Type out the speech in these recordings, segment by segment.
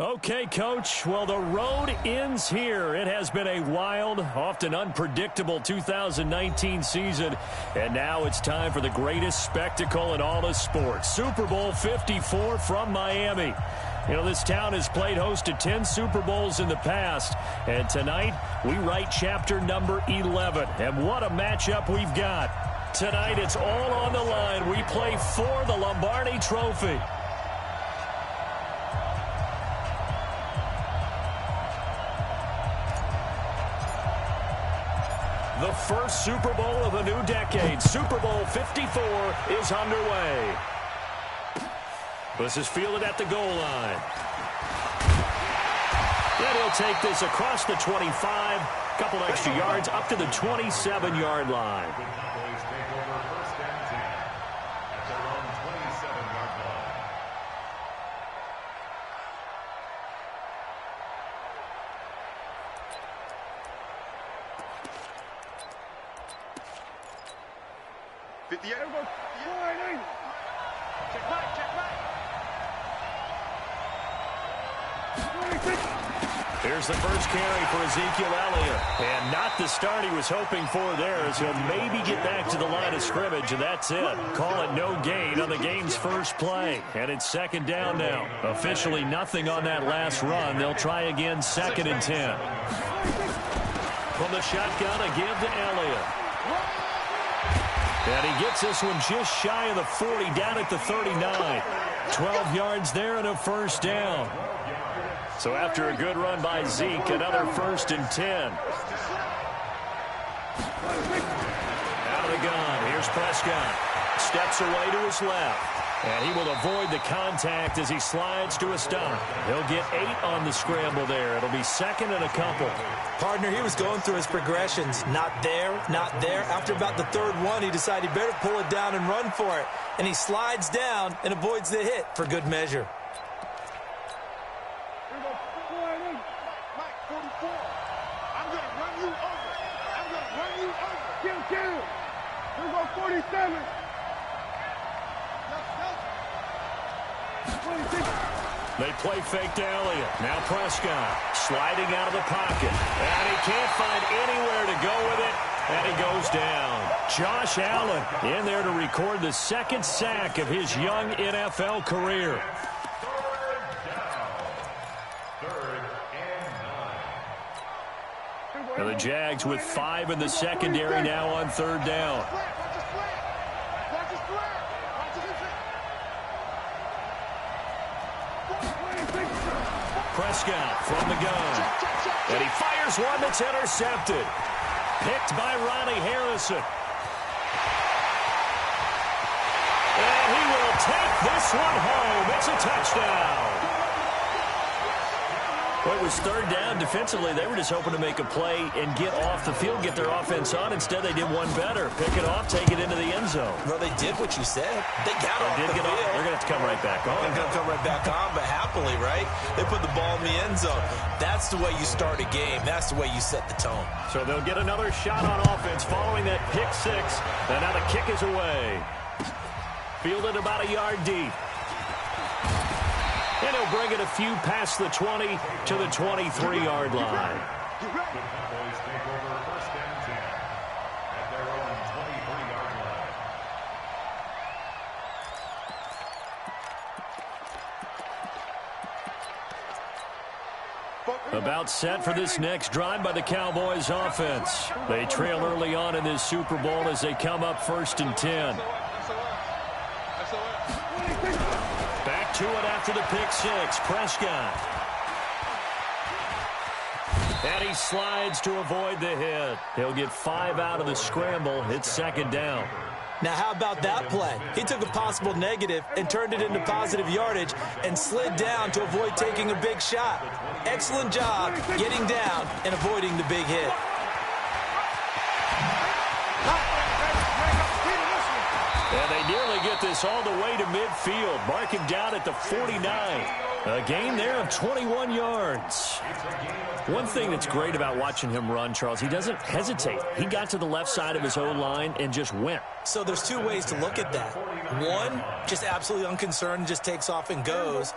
Okay, Coach. Well, the road ends here. It has been a wild, often unpredictable 2019 season. And now it's time for the greatest spectacle in all of sports. Super Bowl 54 from Miami. You know, this town has played host to 10 Super Bowls in the past. And tonight, we write chapter number 11. And what a matchup we've got. Tonight, it's all on the line. We play for the Lombardi Trophy. The first Super Bowl of a new decade, Super Bowl 54, is underway. This is fielded at the goal line. And he'll take this across the 25, couple extra yards up to the 27-yard line. Here's the first carry for Ezekiel Elliott. And not the start he was hoping for there, as he'll maybe get back to the line of scrimmage, and that's it. Call it no gain on the game's first play. And it's second down now. Officially nothing on that last run. They'll try again, 2nd and 10. From the shotgun, a give to Elliott. And he gets this one just shy of the 40, down at the 39. 12 yards there and a first down. So after a good run by Zeke, another 1st and 10. Out of the gun, here's Prescott. Steps away to his left. And he will avoid the contact as he slides to a stop. He'll get 8 on the scramble there. It'll be 2nd and a couple. Partner, he was going through his progressions. Not there, not there. After about the 3rd one, he decided he better pull it down and run for it. And he slides down and avoids the hit for good measure. I'm going to run you over. I'm going to run you over. Kill. Here we go, 47. They play fake to Elliott. Now Prescott sliding out of the pocket. And he can't find anywhere to go with it. And he goes down. Josh Allen in there to record the 2nd sack of his young NFL career. Now the Jags with 5 in the secondary now on 3rd down. Prescott from the gun. And he fires one that's intercepted. Picked by Ronnie Harrison. And he will take this one home. It's a touchdown. Well, it was 3rd down. Defensively, they were just hoping to make a play and get off the field, get their offense on. Instead, they did one better. Pick it off, take it into the end zone. Well, they did what you said. They got off the field. They're going to have to come right back on. They're going to come right back on, but happily, right? They put the ball in the end zone. That's the way you start a game. That's the way you set the tone. So they'll get another shot on offense following that pick 6. And now the kick is away. Fielded about a yard deep. And he'll bring it a few past the 20 to the 23-yard line. About set for this next drive by the Cowboys offense. They trail early on in this Super Bowl as they come up 1st and 10. Back to it after the pick 6. Prescott. And he slides to avoid the hit. He'll get 5 out of the scramble. It's 2nd down. Now, how about that play? He took a possible negative and turned it into positive yardage and slid down to avoid taking a big shot. Excellent job getting down and avoiding the big hit. And they nearly get this all the way to midfield. Mark him down at the 49. A gain there of 21 yards. One thing that's great about watching him run, Charles, he doesn't hesitate. He got to the left side of his own line and just went. So there's 2 ways to look at that. One, just absolutely unconcerned, just takes off and goes.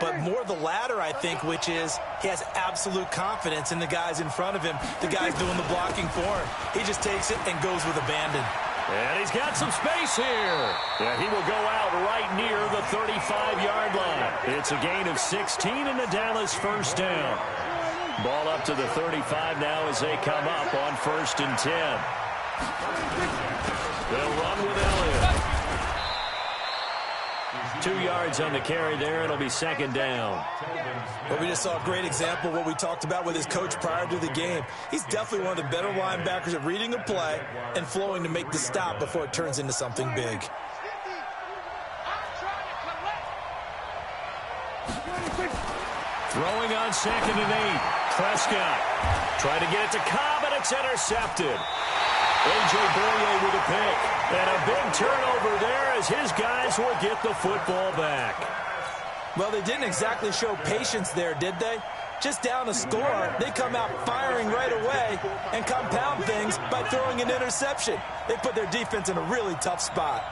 but more the latter, I think, which is he has absolute confidence in the guys in front of him, the guys doing the blocking for him. He just takes it and goes with abandon. And he's got some space here. Yeah, he will go out right near the 35-yard line. It's a gain of 16 and the Dallas first down. Ball up to the 35 now as they come up on 1st and 10. They'll run with Elliott. 2 yards on the carry there. It'll be 2nd down. Well, we just saw a great example of what we talked about with his coach prior to the game. He's definitely one of the better linebackers at reading a play and flowing to make the stop before it turns into something big. Throwing on 2nd and 8. Prescott trying to get it to Cobb, and it's intercepted. A.J. Boye with a pick. And a big turnover there as his guys will get the football back. Well, they didn't exactly show patience there, did they? Just down a score, they come out firing right away and compound things by throwing an interception. They put their defense in a really tough spot.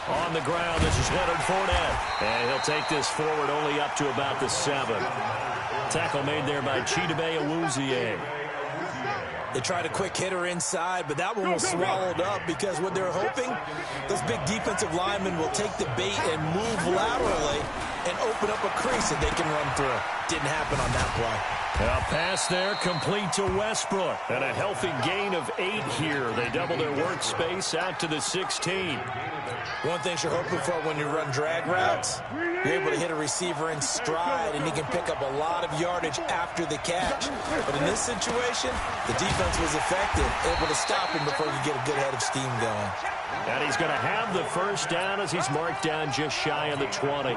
On the ground, this is Leonard Fournette. And he'll take this forward only up to about the 7. Tackle made there by Chidobe Awuzie. They tried a quick hitter inside, but that one was swallowed up because what they're hoping, those big defensive linemen will take the bait and move laterally and open up a crease that they can run through. Didn't happen on that play. A pass there complete to Westbrook. And a healthy gain of 8 here. They double their workspace out to the 16. One thing you're hoping for when you run drag routes, you're able to hit a receiver in stride, and he can pick up a lot of yardage after the catch. But in this situation, the defense was effective, able to stop him before he could get a good head of steam going. And he's going to have the first down as he's marked down just shy of the 20.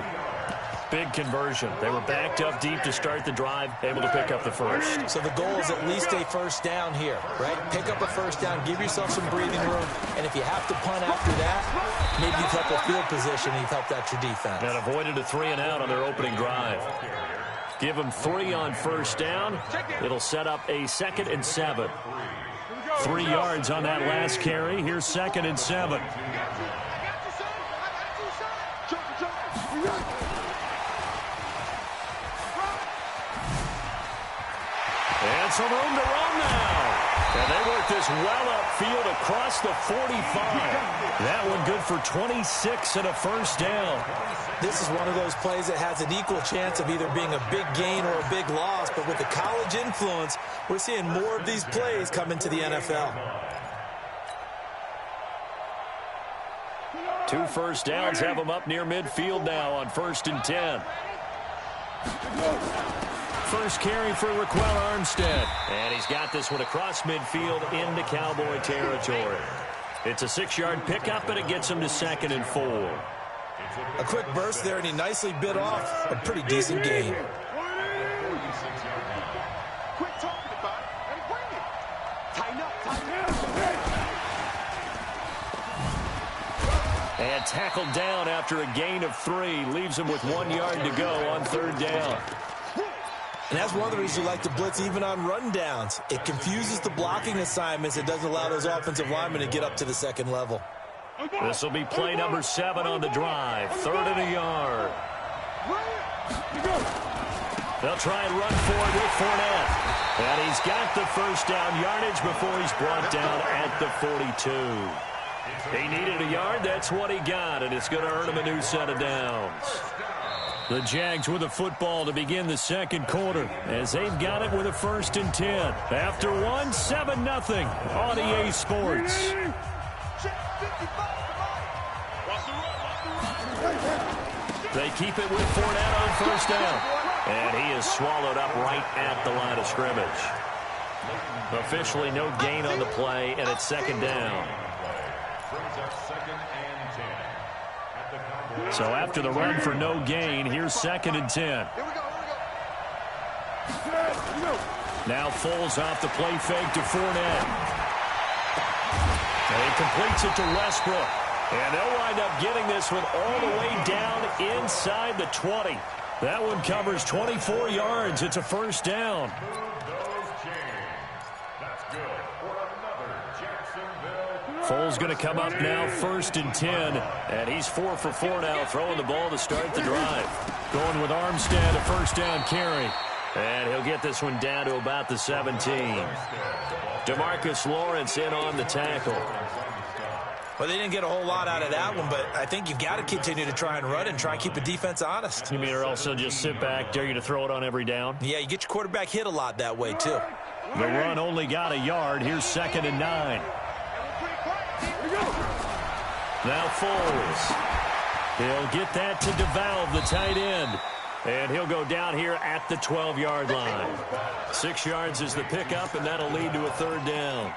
Big conversion. They were backed up deep to start the drive, able to pick up the first. So the goal is at least a first down here, right? Pick up a first down, give yourself some breathing room, and if you have to punt after that, maybe you've helped a field position and you've helped out your defense. And avoided a 3-and-out on their opening drive. Give them 3 on first down. It'll set up a 2nd and 7. 3 yards on that last carry. Here's 2nd and 7. And some room to run now. And they work this well upfield across the 45. That one good for 26 and a first down. This is one of those plays that has an equal chance of either being a big gain or a big loss. But with the college influence, we're seeing more of these plays come into the NFL. 2 first downs have them up near midfield now on 1st and 10. First carry for Raquel Armstead. And he's got this one across midfield into Cowboy territory. It's a 6-yard pickup, and it gets him to 2nd and 4. A quick burst there, and he nicely bit off a pretty decent gain. Quit talking about it and bring it. Tighten up, tighten up. And tackled down after a gain of 3. Leaves him with 1 yard to go on 3rd down. And that's one of the reasons you like to blitz even on rundowns. It confuses the blocking assignments. It doesn't allow those offensive linemen to get up to the 2nd level. This will be play number 7 on the drive. 3rd and a yard. They'll try and run for it with Fournette. And he's got the first down yardage before he's brought down at the 42. He needed a yard. That's what he got, and it's going to earn him a new set of downs. The Jags with the football to begin the 2nd quarter as they've got it with a 1st and 10. After 1, 7-0 on EA Sports. They keep it with Fournette on first down. And he is swallowed up right at the line of scrimmage. Officially no gain on the play, and it's 2nd down. So after the run for no gain, here's 2nd and 10. Now Foles off the play fake to Fournette. And he completes it to Westbrook. And they'll wind up getting this one all the way down inside the 20. That one covers 24 yards. It's a first down. Foles going to come up now, 1st and 10, and he's 4 for 4 now, throwing the ball to start the drive. Going with Armstead, a 1st down carry, and he'll get this one down to about the 17. DeMarcus Lawrence in on the tackle. Well, they didn't get a whole lot out of that one, but I think you've got to continue to try and run and try and keep the defense honest. You mean or also just sit back, dare you to throw it on every down? Yeah, you get your quarterback hit a lot that way, too. The run only got a yard. Here's 2nd and 9. Now Foles. He'll get that to DeValve, the tight end. And he'll go down here at the 12-yard line. 6 yards is the pickup, and that'll lead to a 3rd down.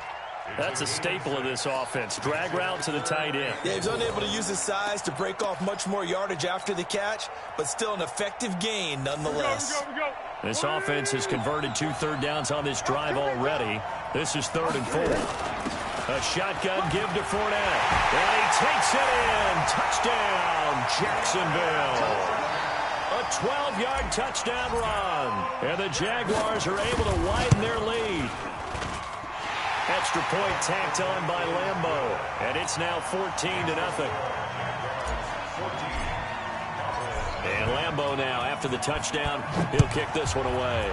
That's a staple of this offense. Drag route to the tight end. Yeah, he's unable to use his size to break off much more yardage after the catch, but still an effective gain nonetheless. This offense has converted 2 third downs on this drive already. This is 3rd and 4. A shotgun give to Fournette. And he takes it in. Touchdown, Jacksonville. A 12-yard touchdown run. And the Jaguars are able to widen their lead. Extra point tacked on by Lambeau. And it's now 14-0. And Lambeau now, after the touchdown, he'll kick this one away.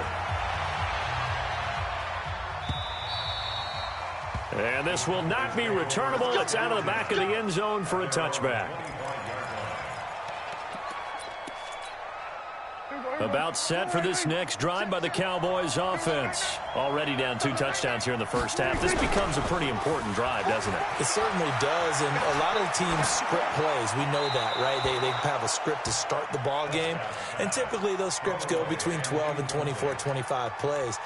And this will not be returnable. It's out of the back of the end zone for a touchback. About set for this next drive by the Cowboys offense. Already down 2 touchdowns here in the first half. This becomes a pretty important drive, doesn't it? It certainly does, and a lot of teams script plays. We know that, right? They have a script to start the ball game, and typically those scripts go between 12 and 24, 25 plays.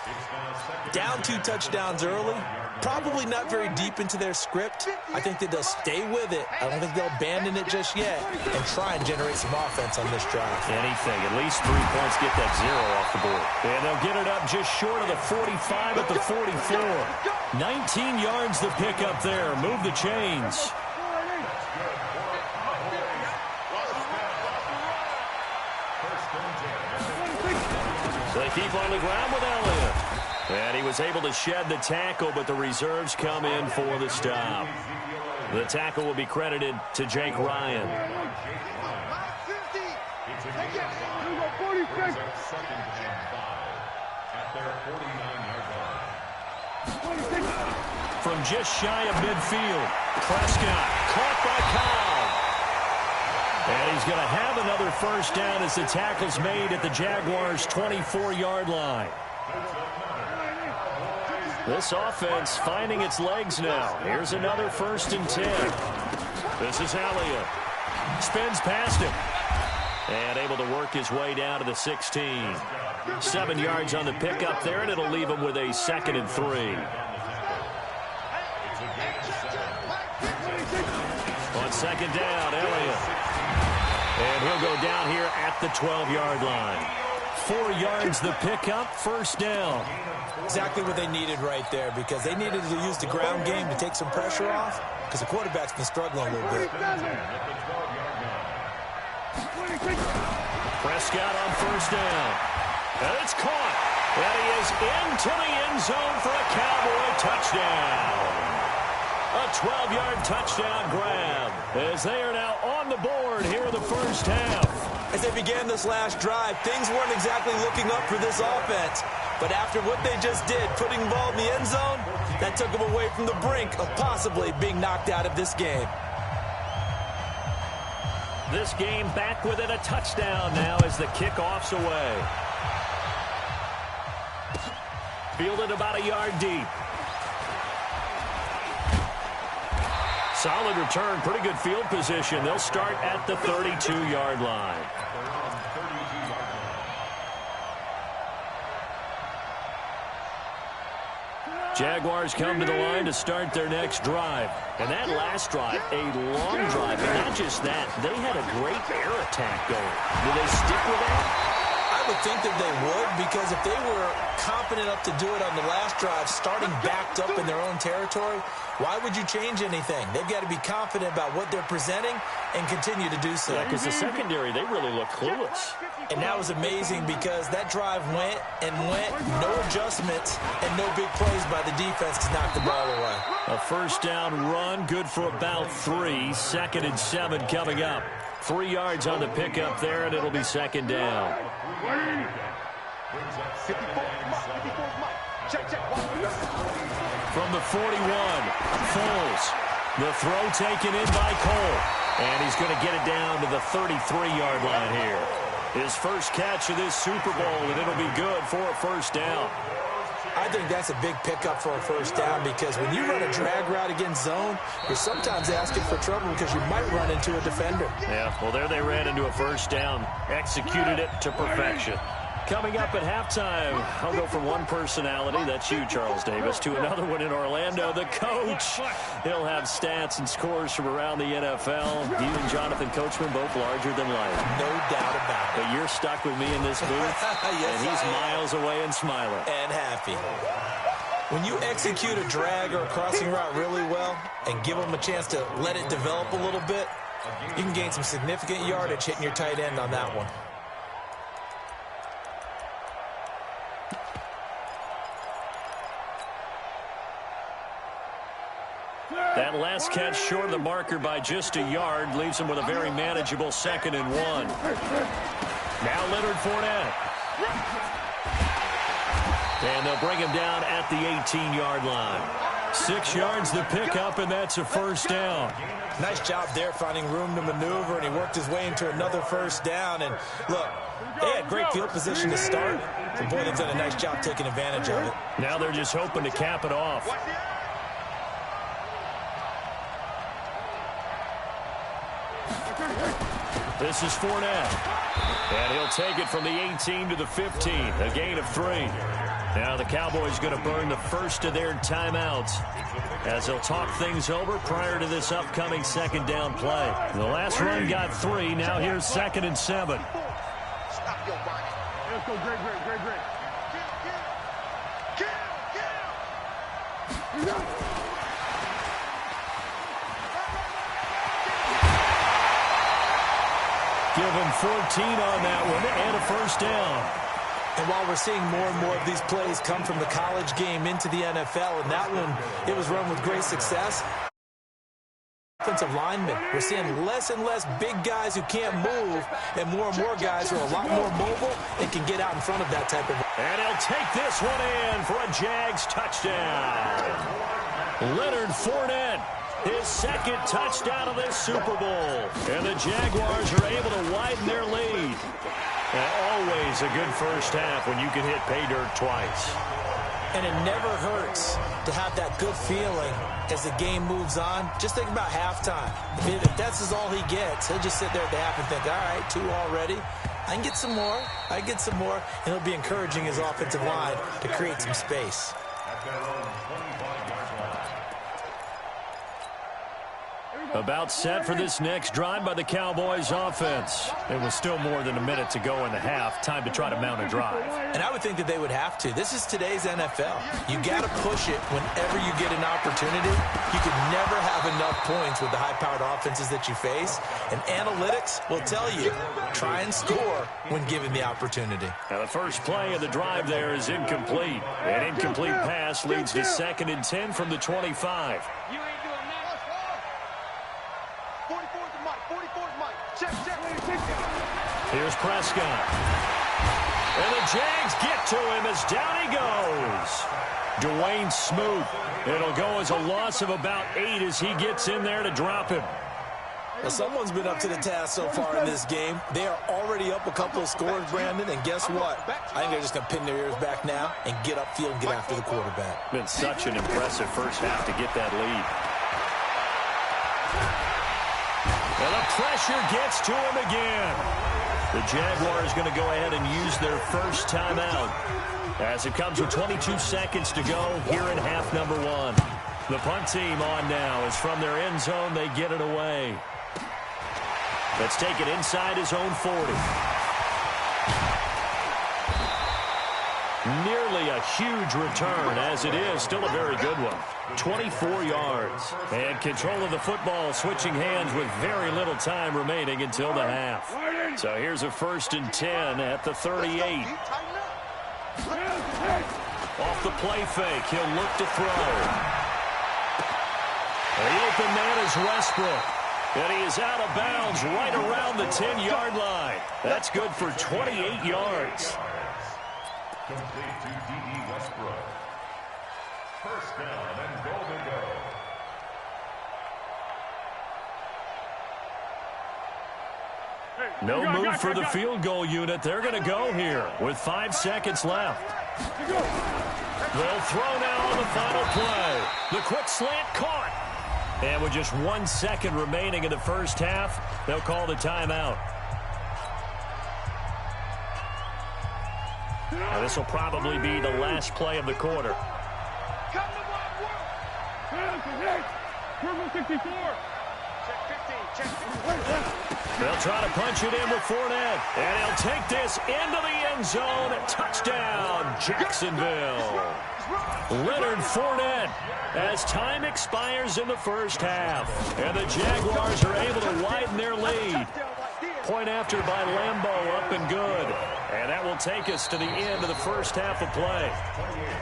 Down 2 touchdowns early, probably not very deep into their script. I think that they'll stay with it. I don't think they'll abandon it just yet and try and generate some offense on this drive. Anything, at least 3 points, get that 0 off the board. And they'll get it up just short of the 45 at the 44. 19 yards the pickup there. Move the chains. So they keep on the ground with Elliott. And he was able to shed the tackle, but the reserves come in for the stop. The tackle will be credited to Jake Ryan. From just shy of midfield, Prescott caught by Cobb. And he's going to have another 1st down as the tackle's made at the Jaguars' 24-yard line. This offense finding its legs now. Here's another 1st and 10. This is Elliott. Spins past him. And able to work his way down to the 16. 7 yards on the pickup there, and it'll leave him with a 2nd and 3. On 2nd down, Elliott. And he'll go down here at the 12-yard line. 4 yards the pickup, 1st down. Exactly what they needed right there, because they needed to use the ground game to take some pressure off, because the quarterback's been struggling a little bit. Prescott on 1st down. And it's caught. And he is into the end zone for a Cowboy touchdown. A 12-yard touchdown grab as they are now on the board here in the first half. As they began this last drive, things weren't exactly looking up for this offense. But after what they just did, putting the ball in the end zone, that took them away from the brink of possibly being knocked out of this game. This game back within a touchdown now as the kickoff's away. Fielded about a yard deep. Solid return, pretty good field position. They'll start at the 32-yard line. Jaguars come to the line to start their next drive. And that last drive, a long drive. And not just that, they had a great air attack going. Do they stick with that? I would think that they would, because if they were confident enough to do it on the last drive, starting backed up in their own territory, why would you change anything? They've got to be confident about what they're presenting and continue to do so. Yeah, because the secondary, they really look clueless. And that was amazing because that drive went and went, no adjustments, and no big plays by the defense to knock the ball away. A first down run, good for about 3. 2nd and 7 coming up. 3 yards on the pickup there, and it'll be 2nd down. From the 41, Foles. The throw taken in by Cole. And he's going to get it down to the 33-yard line here. His first catch of this Super Bowl, and it'll be good for a first down. I think that's a big pickup for a first down, because when you run a drag route against zone, you're sometimes asking for trouble because you might run into a defender. Yeah, well, there they ran into a first down. Executed it to perfection. Coming up at halftime, I'll go from one personality, that's you, Charles Davis, to another one in Orlando, the coach. He'll have stats and scores from around the NFL. You and Jonathan Coachman, both larger than life. No doubt about it. But you're stuck with me in this booth, yes, and he's miles away and smiling. And happy. When you execute a drag or a crossing route really well and give them a chance to let it develop a little bit, you can gain some significant yardage hitting your tight end on that one. That last catch short of the marker by just a yard leaves him with a very manageable 2nd and 1. Now Leonard Fournette. And they'll bring him down at the 18-yard line. 6 yards the pickup, and that's a first down. Nice job there finding room to maneuver, and he worked his way into another first down. And look, they had great field position to start. But boy, they've done a nice job taking advantage of it. Now they're just hoping to cap it off. This is Fournette. And he'll take it from the 18 to the 15. A gain of 3. Now the Cowboys going to burn the first of their timeouts as they'll talk things over prior to this upcoming 2nd down play. The last run got 3. Now here's 2nd and 7. Stop your body. Let's go, great. Give him 14 on that one and a first down. And while we're seeing more and more of these plays come from the college game into the NFL, and that one, it was run with great success. Offensive linemen, we're seeing less and less big guys who can't move, and more guys who are a lot more mobile and can get out in front of that type of. And he'll take this one in for a Jags touchdown. Leonard Fournette. His 2nd touchdown of this Super Bowl. And the Jaguars are able to widen their lead. And always a good first half when you can hit pay dirt twice. And it never hurts to have that good feeling as the game moves on. Just think about halftime. If that's all he gets, he'll just sit there at the half and think, all right, 2 already. I can get some more. And he'll be encouraging his offensive line to create some space. About set for this next drive by the Cowboys offense. It was still more than a minute to go in the half. Time to try to mount a drive. And I would think that they would have to. This is today's NFL. You got to push it whenever you get an opportunity. You can never have enough points with the high-powered offenses that you face. And analytics will tell you, try and score when given the opportunity. Now the first play of the drive there is incomplete. An incomplete pass leads to 2nd and 10 from the 25. Here's Prescott. And the Jags get to him as down he goes. Dwayne Smoot. It'll go as a loss of about 8 as he gets in there to drop him. Well, someone's been up to the task so far in this game. They are already up a couple of scores, Brandon, and guess what? I think they're just going to pin their ears back now and get upfield and get after the quarterback. Been such an impressive first half to get that lead. And the pressure gets to him again. The Jaguars going to go ahead and use their first timeout as it comes with 22 seconds to go here in half number 1. The punt team on now is from their end zone. They get it away. Let's take it inside his own 40. huge return. As it is, still a very good one. 24 yards. And control of the football switching hands with very little time remaining until the half. So here's a 1st and 10 at the 38. Off the play fake, he'll look to throw. The open man is Westbrook. And he is out of bounds right around the 10-yard line. That's good for 28 yards. Complete to D.D. Westbrook. 1st down and goal to go. No move for the field goal unit. They're going to go here with 5 seconds left. They'll throw now on the final play. The quick slant caught. And with just 1 second remaining in the first half, they'll call the timeout. Now, this will probably be the last play of the quarter. They'll try to punch it in with Fournette. And he'll take this into the end zone. Touchdown, Jacksonville. Leonard Fournette as time expires in the first half. And the Jaguars are able to widen their lead. Point after by Lambeau, up and good. And that will take us to the end of the first half of play.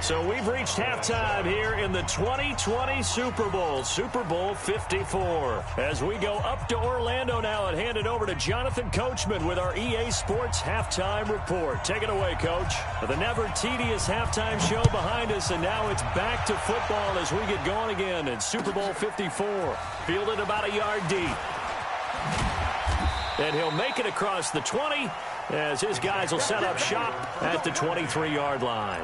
So we've reached halftime here in the 2020 Super Bowl, Super Bowl 54. As we go up to Orlando now and hand it over to Jonathan Coachman with our EA Sports Halftime Report. Take it away, Coach. The never tedious halftime show behind us, and now it's back to football as we get going again in Super Bowl 54. Fielded about a yard deep. And he'll make it across the 20 as his guys will set up shop at the 23-yard line.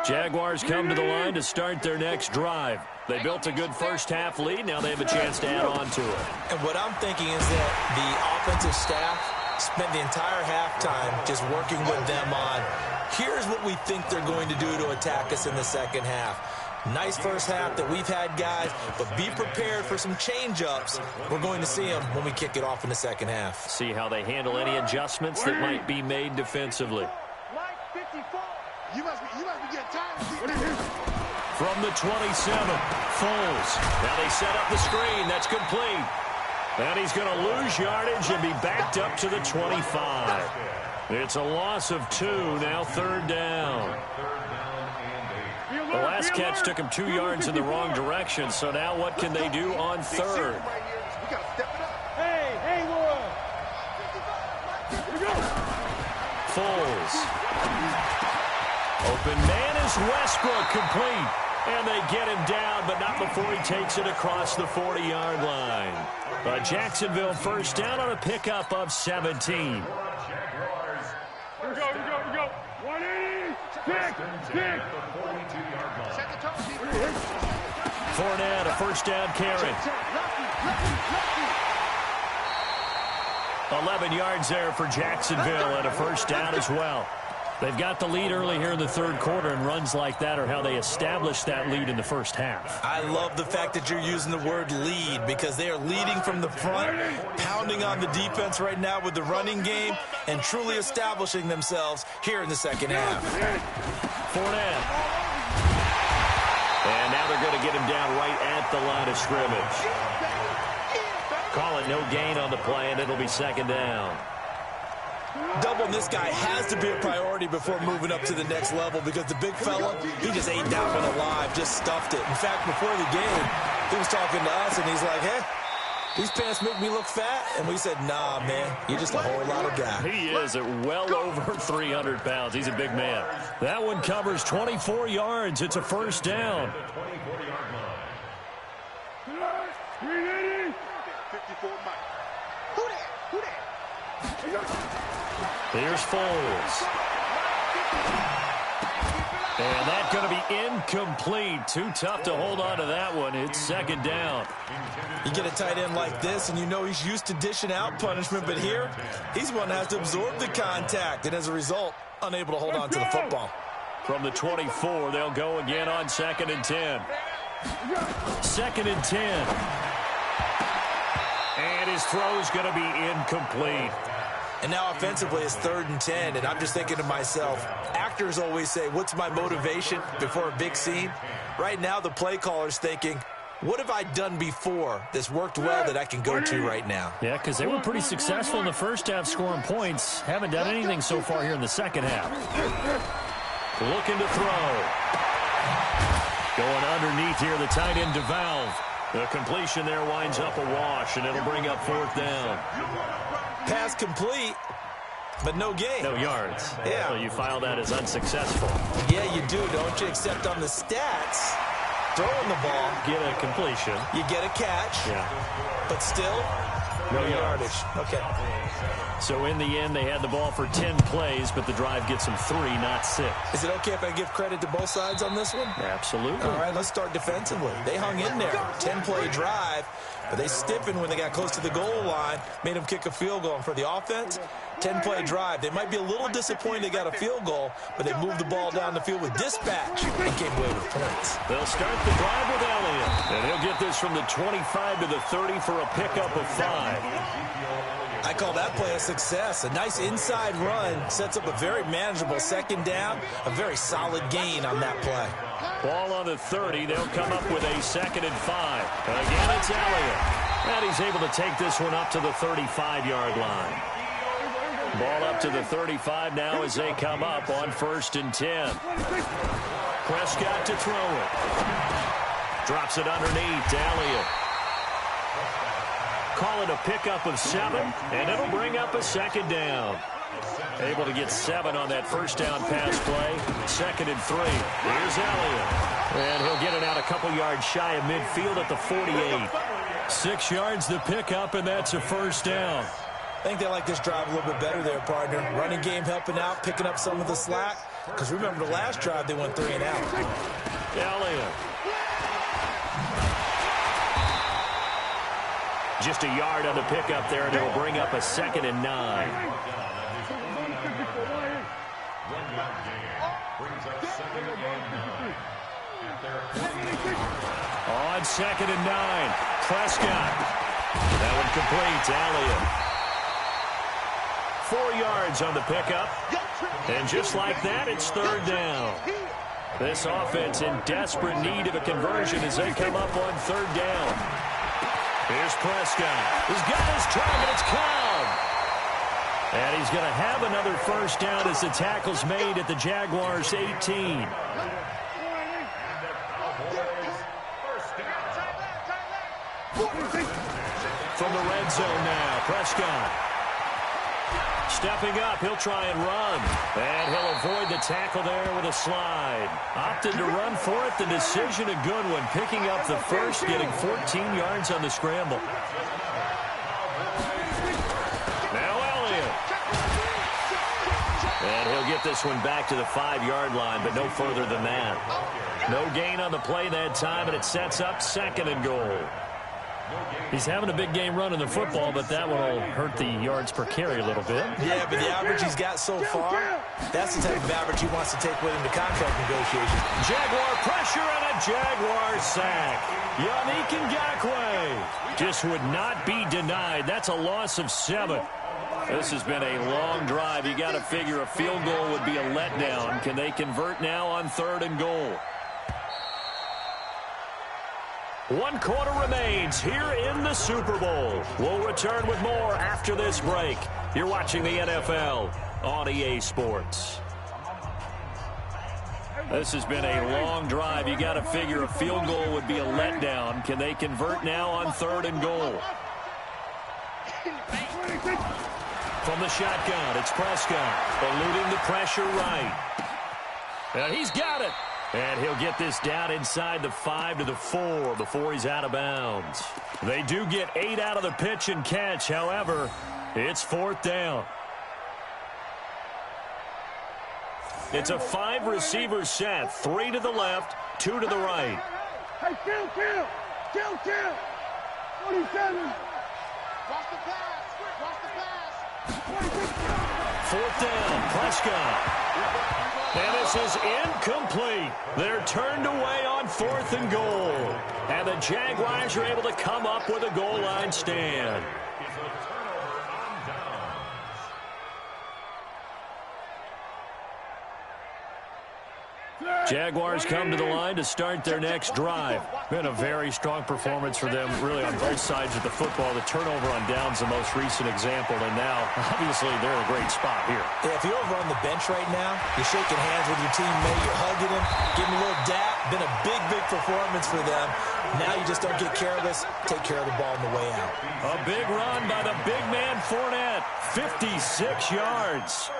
Jaguars come to the line to start their next drive. They built a good first half lead. Now they have a chance to add on to it. And what I'm thinking is that the offensive staff spent the entire halftime just working with them on, here's what we think they're going to do to attack us in the second half. Nice first half that we've had, guys, but be prepared for some change-ups. We're going to see them when we kick it off in the second half. See how they handle any adjustments that might be made defensively. You must be getting tired. From the 27, Foles. Now they set up the screen. That's complete. And he's going to lose yardage and be backed up to the 25. It's a loss of 2, now 3rd down. The last catch took him 2 yards in the wrong direction, so now what can they do on 3rd? Foles. Open man is Westbrook, complete. And they get him down, but not before he takes it across the 40-yard line. Jacksonville first down on a pickup of 17. Here we go. 180. Kick. Fournette, a first down carry. 11 yards there for Jacksonville and a first down as well. They've got the lead early here in the 3rd quarter, and runs like that are how they establish that lead in the first half. I love the fact that you're using the word lead because they are leading from the front, pounding on the defense right now with the running game, and truly establishing themselves here in the second half. Fournette. And now they're going to get him down right at the line of scrimmage. Call it no gain on the play, and it'll be 2nd down. Doubling this guy has to be a priority before moving up to the next level because the big fella, he just ate that one alive, just stuffed it. In fact, before the game, he was talking to us, and he's like, hey, these pants make me look fat. And we said, nah, man, you're just a whole lot of guy. He is at well over 300 pounds. He's a big man. That one covers 24 yards. It's a first down. 54 Mike. Who that? Here's Foles. And that's going to be incomplete. Too tough to hold on to that one. It's 2nd down. You get a tight end like this, and you know he's used to dishing out punishment, but here, he's one that has to absorb the contact, and as a result, unable to hold on to the football. From the 24, they'll go again on 2nd and 10. 2nd and 10. And His throw's going to be incomplete. And now offensively it's 3rd and 10, and I'm just thinking to myself, actors always say, what's my motivation before a big scene? Right now the play caller's thinking, what have I done before that's worked well that I can go to right now? Yeah, because they were pretty successful in the first half scoring points. Haven't done anything so far here in the second half. Looking to throw. Going underneath here, the tight end DeValve. The completion there winds up a wash, and it'll bring up 4th down. Pass complete, but no gain. No yards. Yeah. So you file that as unsuccessful. Yeah, you do, don't you? Except on the stats, throwing the ball, Get a completion. you get a catch, Yeah. but still, no yardage. Okay. So in the end, they had the ball for 10 plays, but the drive gets them 3, not 6. Is it okay if I give credit to both sides on this one? Absolutely. All right, let's start defensively. They hung in there. 10-play drive, but they stiffened when they got close to the goal line, made them kick a field goal. And for the offense, 10-play drive. They might be a little disappointed they got a field goal, but they moved the ball down the field with dispatch and came away with points. They'll start the drive with Elliott, and he'll get this from the 25 to the 30 for a pickup of 5. I call that play a success. A nice inside run sets up a very manageable 2nd down, a very solid gain on that play. Ball on the 30. They'll come up with a 2nd and 5. Again, it's Elliott. And he's able to take this one up to the 35-yard line. Ball up to the 35 now as they come up on 1st and 10. Prescott to throw it. Drops it underneath to Elliott. Call it a pickup of 7, and it'll bring up a 2nd down. Able to get 7 on that 1st down pass play. 2nd and 3. Here's Elliott. And he'll get it out a couple yards shy of midfield at the 48. 6 yards the pickup, and that's a 1st down. I think they like this drive a little bit better there, partner. Running game helping out, picking up some of the slack. Because remember the last drive, they went 3 and out. Elliott. Just a yard on the pickup there, and it'll bring up a 2nd and 9. On 2nd and 9, Prescott. That one complete to Elliott. 4 yards on the pickup. And just like that, it's 3rd down. This offense in desperate need of a conversion as they come up on 3rd down. Here's Prescott. He's got his target. It's Cobb. And he's going to have another 1st down as the tackle's made at the Jaguars' 18. From the red zone now, Prescott. Stepping up, he'll try and run. And he'll avoid the tackle there with a slide. Opted to run for it. The decision a good one. Picking up the 1st, getting 14 yards on the scramble. Now Elliott. And he'll get this one back to the 5-yard line, but no further than that. No gain on the play that time, and it sets up 2nd and goal. He's having a big game running the football, but that one will hurt the yards per carry a little bit. Yeah, but the average he's got so far, that's the type of average he wants to take with him to contract negotiations. Jaguar pressure and a Jaguar sack. Yannick Ngakoue just would not be denied. That's a loss of 7. This has been a long drive. You got to figure a field goal would be a letdown. Can they convert now on 3rd and goal? 1 quarter remains here in the Super Bowl. We'll return with more after this break. You're watching the NFL on EA Sports. This has been a long drive. You got to figure a field goal would be a letdown. Can they convert now on 3rd and goal? From the shotgun, it's Prescott, eluding the pressure right. And he's got it. And he'll get this down inside the 5 to the 4 before he's out of bounds. They do get 8 out of the pitch and catch. However, it's 4th down. It's a 5-receiver set. 3 to the left, 2 to the right. Hey, kill. 47. Watch the pass. 4th down, Prescott. And this is incomplete. They're turned away on 4th and goal. And the Jaguars are able to come up with a goal line stand. is a turnover on downs. Jaguars come to the line to start their next drive. Been a very strong performance for them, really, on both sides of the football. The turnover on downs, the most recent example, and now, obviously, they're in a great spot here. Yeah, if you're over on the bench right now, you're shaking hands with your teammate, you're hugging him, giving him a little dap. Been a big, big performance for them. Now you just don't get careless. Take care of the ball on the way out. A big run by the big man, Fournette. 56 yards.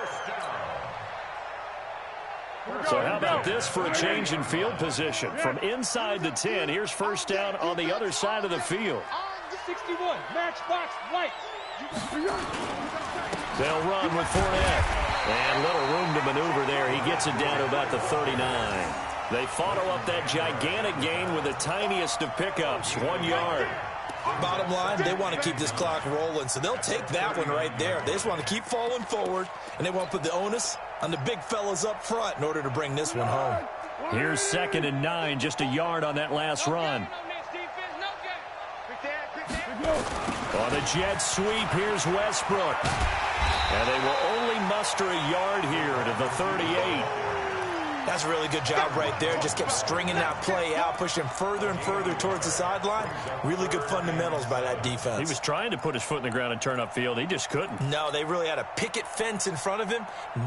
So how about this for a change in field position? From inside the 10, here's first down on the other side of the field. 61, matchbox light. They'll run with Fournette. And little room to maneuver there. He gets it down to about the 39. They follow up that gigantic gain with the tiniest of pickups, 1 yard. Bottom line, they want to keep this clock rolling, so they'll take that one right there. They just want to keep falling forward, and they want to put the onus on the big fellas up front in order to bring this one home. Here's 2nd and 9, just a yard on that last run. On the jet sweep, here's Westbrook. And they will only muster a yard here to the 38. That's a really good job right there. Just kept stringing that play out, pushing him further and further towards the sideline. Really good fundamentals by that defense. He was trying to put his foot in the ground and turn upfield. He just couldn't. No, they really had a picket fence in front of him.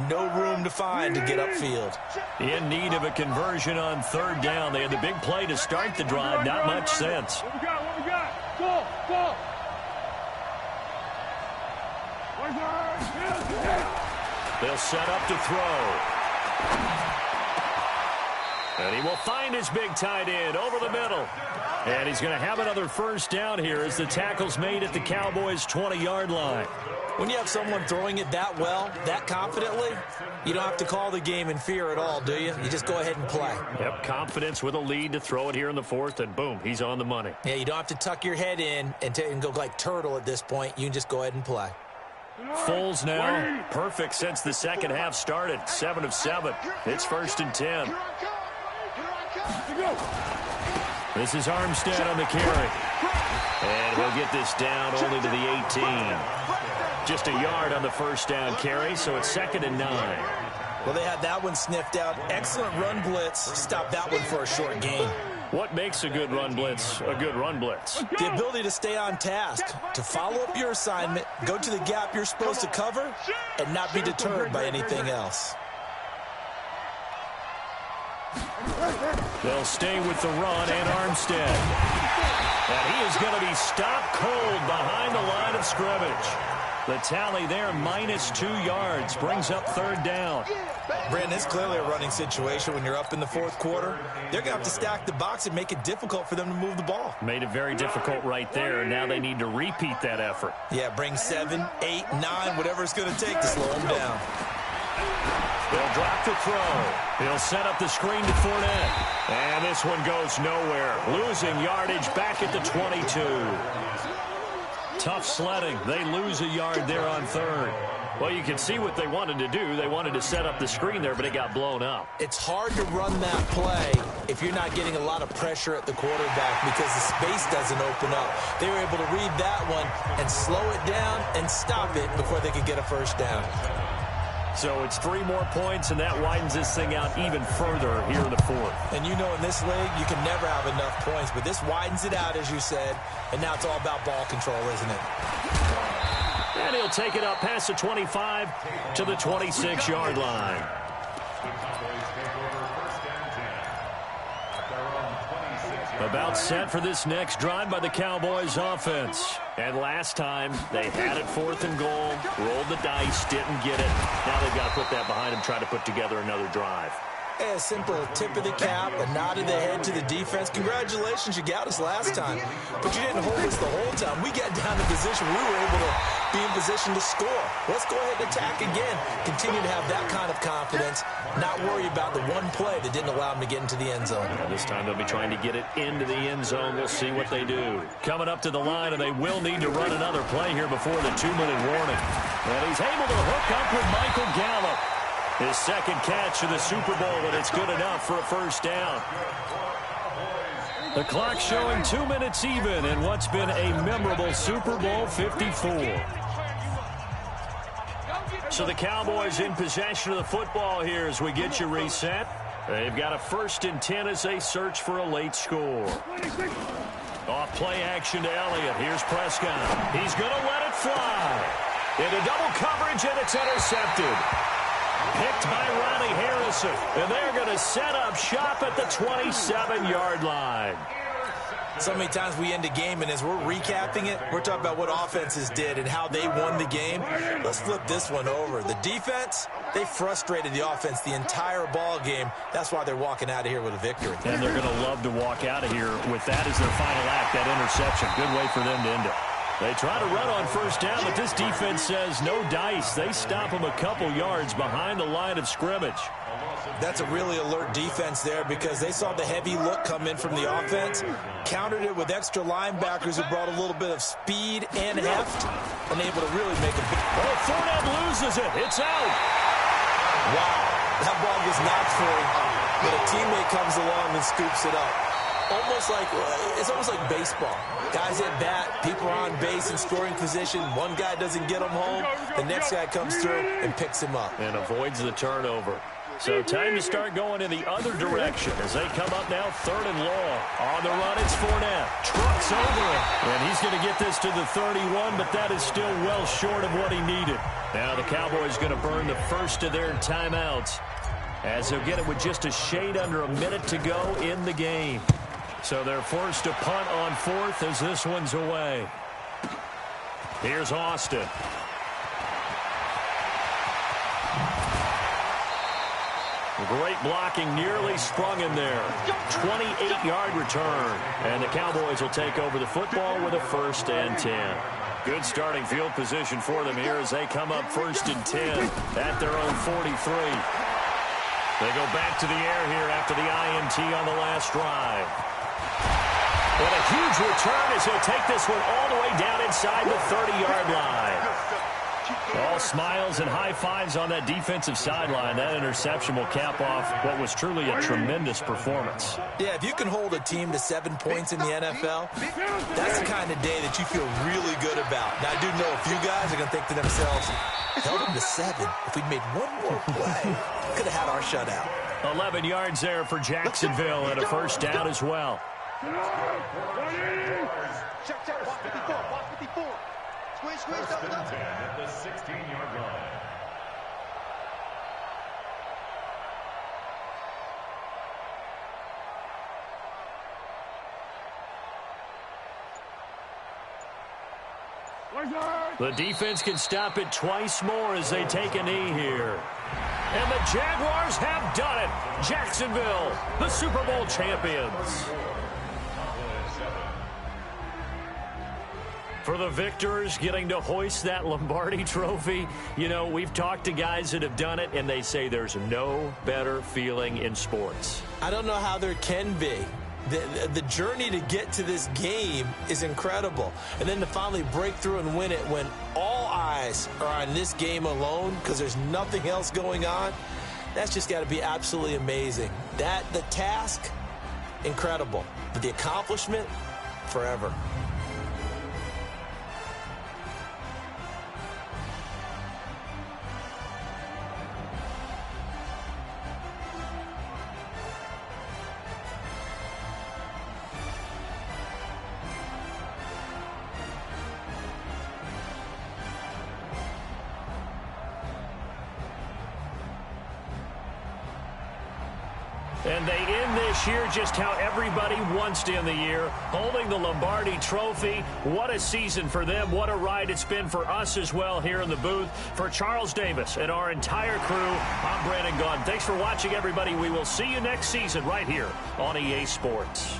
No room to find to get upfield. In need of a conversion on 3rd down. They had the big play to start the drive. Not much sense. What we got? What we got? Go, go. They'll set up to throw. And he will find his big tight end over the middle. And he's going to have another first down here as the tackle's made at the Cowboys' 20-yard line. When you have someone throwing it that well, that confidently, you don't have to call the game in fear at all, do you? You just go ahead and play. Yep, confidence with a lead to throw it here in the 4th, and boom, he's on the money. Yeah, you don't have to tuck your head in and go like turtle at this point. You can just go ahead and play. Fulls now, perfect since the second half started. 7 of 7. It's 1st and 10. This is Armstead on the carry. And he'll get this down only to the 18. Just a yard on the first down carry, so it's 2nd and 9. Well, they had that one sniffed out. Excellent run blitz. Stop that one for a short gain. What makes a good run blitz a good run blitz? The ability to stay on task, to follow up your assignment, go to the gap you're supposed to cover, and not be deterred by anything else. They'll stay with the run and Armstead. And he is going to be stopped cold behind the line of scrimmage. The tally there, -2 yards, brings up 3rd down. Brandon, it's clearly a running situation when you're up in the 4th quarter. They're going to have to stack the box and make it difficult for them to move the ball. Made it very difficult right there. Now they need to repeat that effort. Yeah, bring 7, 8, 9, whatever it's going to take to slow them down. They'll drop the throw. He'll set up the screen to Fournette. And this one goes nowhere. Losing yardage back at the 22. Tough sledding. They lose a yard there on 3rd. Well, you can see what they wanted to do. They wanted to set up the screen there, but it got blown up. It's hard to run that play if you're not getting a lot of pressure at the quarterback because the space doesn't open up. They were able to read that one and slow it down and stop it before they could get a first down. So it's 3 more points, and that widens this thing out even further here in the 4th. And you know in this league, you can never have enough points, but this widens it out, as you said, and now it's all about ball control, isn't it? And he'll take it up past the 25 to the 26-yard line. About set for this next drive by the Cowboys offense. And last time, they had it 4th and goal, rolled the dice, didn't get it. Now they've got to put that behind them, try to put together another drive. A simple tip of the cap, a nod of the head to the defense. Congratulations, you got us last time. But you didn't hold us the whole time. We got down to position. We were able to be in position to score. Let's go ahead and attack again. Continue to have that kind of confidence. Not worry about the one play that didn't allow them to get into the end zone. This time they'll be trying to get it into the end zone. We'll see what they do. Coming up to the line, and they will need to run another play here before the 2-minute warning. And he's able to hook up with Michael Gallup. His second catch of the Super Bowl, and it's good enough for a first down. The clock showing 2 minutes even in what's been a memorable Super Bowl 54. So the Cowboys in possession of the football here as we get you reset. They've got a 1st and 10 as they search for a late score. Off play action to Elliott. Here's Prescott. He's going to let it fly. Into double coverage, and it's intercepted. Picked by Ronnie Harrison. And they're going to set up shop at the 27-yard line. So many times we end a game, and as we're recapping it, we're talking about what offenses did and how they won the game. Let's flip this one over. The defense, they frustrated the offense the entire ball game. That's why they're walking out of here with a victory. And they're going to love to walk out of here with that as their final act, that interception. Good way for them to end it. They try to run on 1st down, but this defense says no dice. They stop them a couple yards behind the line of scrimmage. That's a really alert defense there because they saw the heavy look come in from the offense, countered it with extra linebackers who brought a little bit of speed and heft, and able to really make a big... Oh, Fournette loses it. It's out. Wow. That ball was knocked for him, but a teammate comes along and scoops it up. It's almost like baseball. Guys at bat, people are on base in scoring position. One guy doesn't get him home. The next guy comes through and picks him up. And avoids the turnover. So time to start going in the other direction as they come up now 3rd and long. On the run, it's Fournette. Trucks over it. And he's going to get this to the 31, but that is still well short of what he needed. Now the Cowboys going to burn the first of their timeouts as they'll get it with just a shade under a minute to go in the game. So they're forced to punt on 4th as this one's away. Here's Austin. Great blocking, nearly sprung in there. 28-yard return. And the Cowboys will take over the football with a 1st and 10. Good starting field position for them here as they come up 1st and 10 at their own 43. They go back to the air here after the INT on the last drive. And a huge return as he'll take this one all the way down inside the 30-yard line. All smiles and high fives on that defensive sideline. That interception will cap off what was truly a tremendous performance. Yeah, if you can hold a team to 7 points in the NFL, that's the kind of day that you feel really good about. Now, I do know a few guys are going to think to themselves, held them to 7. If we'd made one more play, could have had our shutout. 11 yards there for Jacksonville and a 1st down as well. Check, box 54, box 54. Squeeze, double. At the 16-yard line. The defense can stop it twice more as they take a knee here. And the Jaguars have done it. Jacksonville, the Super Bowl champions. For the victors, getting to hoist that Lombardi trophy, you know, we've talked to guys that have done it, and they say there's no better feeling in sports. I don't know how there can be. The journey to get to this game is incredible. And then to finally break through and win it when all eyes are on this game alone because there's nothing else going on, that's just got to be absolutely amazing. The task, incredible. But the accomplishment, forever. And they end this year just how everybody wants to end the year, holding the Lombardi trophy. What a season for them. What a ride it's been for us as well here in the booth. For Charles Davis and our entire crew, I'm Brandon Gaudin. Thanks for watching, everybody. We will see you next season right here on EA Sports.